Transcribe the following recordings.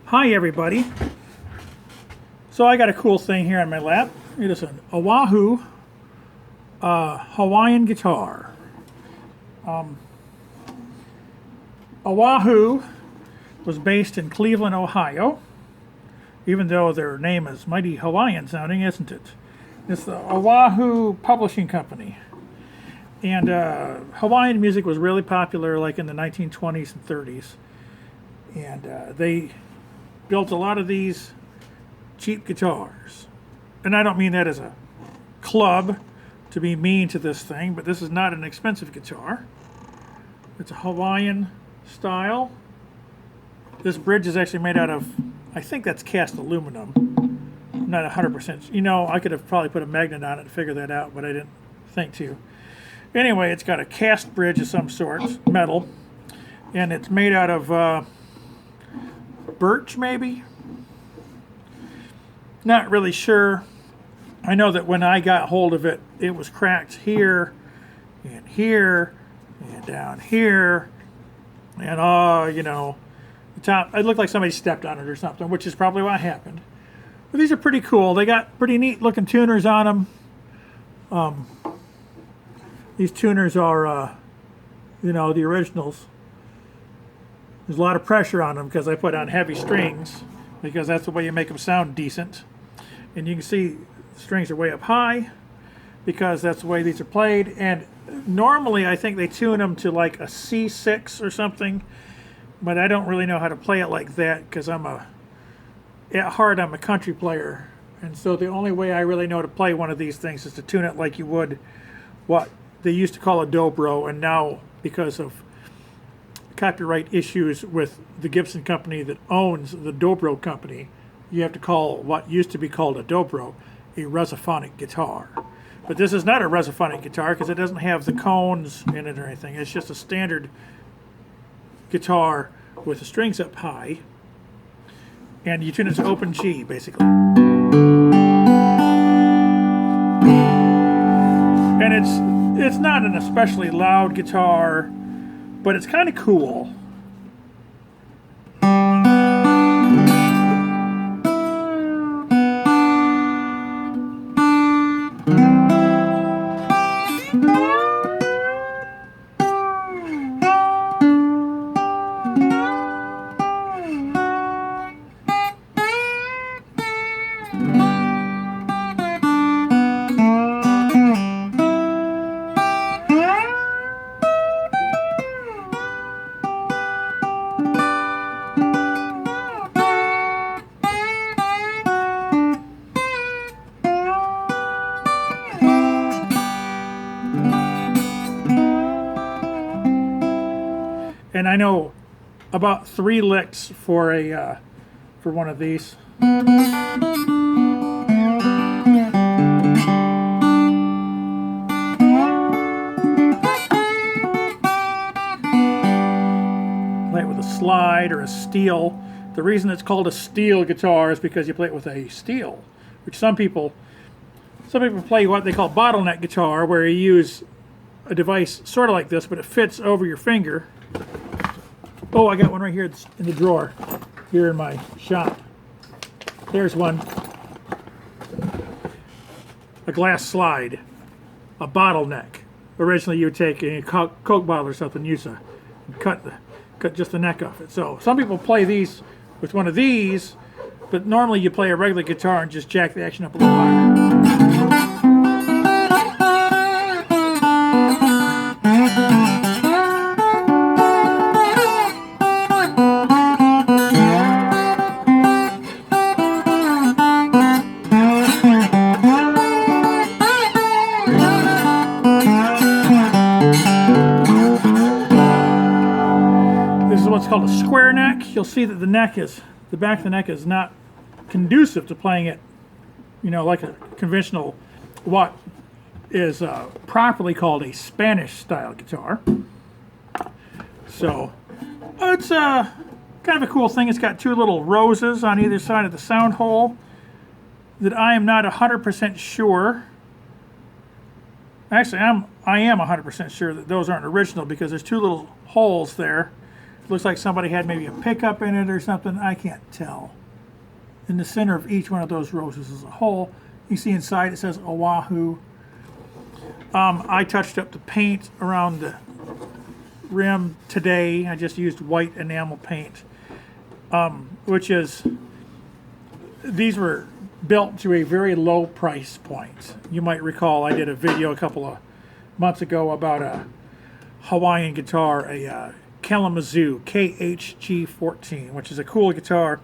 Hi everybody. So I got a cool thing here on my lap. It is an Oahu Hawaiian guitar. Oahu was based in Cleveland, Ohio, even though their name is mighty Hawaiian sounding, isn't it? It's the Oahu Publishing Company. And Hawaiian music was really popular like in the 1920s and 30s. And they built a lot of these cheap guitars. And I don't mean that as a club to be mean to this thing, but this is not an expensive guitar. It's a Hawaiian style. This bridge is actually made out of, I think that's cast aluminum. I'm not 100%. You know, I could have probably put a magnet on it to figure that out, but I didn't think to. Anyway, it's got a cast bridge of some sort, metal, and it's made out of birch, maybe? Not really sure. I know that when I got hold of it, it was cracked here, and down here, and you know, the top, it looked like somebody stepped on it or something, which is probably what happened. But these are pretty cool. They got pretty neat looking tuners on them. These tuners are, you know, the originals. There's a lot of pressure on them because I put on heavy strings because that's the way you make them sound decent. And you can see the strings are way up high because that's the way these are played. And normally I think they tune them to like a C6 or something, but I don't really know how to play it like that because at heart I'm a country player. And so the only way I really know to play one of these things is to tune it like you would what they used to call a dobro, and now because of copyright issues with the Gibson company that owns the dobro company, you have to call what used to be called a dobro a resophonic guitar. But this is not a resophonic guitar because it doesn't have the cones in it or anything. It's just a standard guitar with the strings up high, and you tune it to open G basically. And it's not an especially loud guitar, but it's kind of cool. And I know about 3 licks for one of these. Play it with a slide or a steel. The reason it's called a steel guitar is because you play it with a steel, which some people play what they call bottleneck guitar, where you use a device sort of like this, but it fits over your finger. Oh, I got one right here in the drawer, here in my shop. There's one. A glass slide, a bottleneck. Originally, you would take a Coke bottle or something, cut just the neck off it. So some people play these with one of these, but normally you play a regular guitar and just jack the action up a little higher. This is what's called a square neck. You'll see that the back of the neck is not conducive to playing it, you know, like a conventional, what is properly called a Spanish style guitar. So it's kind of a cool thing. It's got 2 little roses on either side of the sound hole that I am not 100% sure. Actually, I am 100% sure that those aren't original because there's 2 little holes there looks like somebody had maybe a pickup in it or something. I can't tell. In the center of each one of those roses is a hole. You see inside it says Oahu. I touched up the paint around the rim today. I just used white enamel paint, which is, these were built to a very low price point. You might recall I did a video a couple of months ago about a Hawaiian guitar, a Kalamazoo KHG14, which is a cool guitar,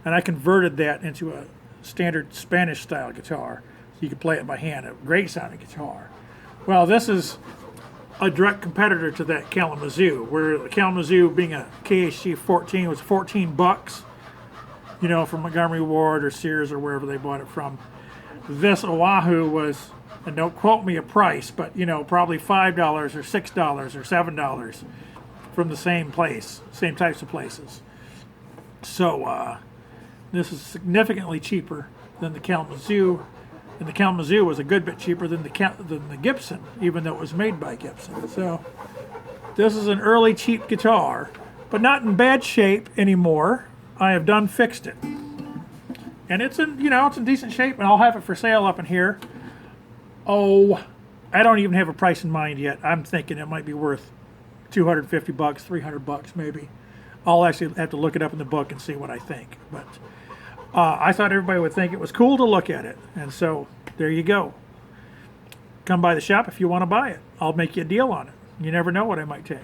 and I converted that into a standard Spanish style guitar so you could play it by hand. A great sounding guitar. Well, this is a direct competitor to that Kalamazoo, where the Kalamazoo, being a KHG14, was 14 bucks, you know, from Montgomery Ward or Sears or wherever they bought it from. This Oahu was, and don't quote me a price, but you know, probably $5 or $6 or $7 from the same place, same types of places. So this is significantly cheaper than the Kalamazoo, and the Kalamazoo was a good bit cheaper than the Gibson, even though it was made by Gibson. So this is an early cheap guitar, but not in bad shape anymore. I have done fixed it, and it's in, you know, it's in decent shape, and I'll have it for sale up in here. Oh, I don't even have a price in mind yet. I'm thinking it might be worth $250, $300 maybe. I'll actually have to look it up in the book and see what I think. But I thought everybody would think it was cool to look at it, and so there you go. Come by the shop if you want to buy it. I'll make you a deal on it. You never know what I might take.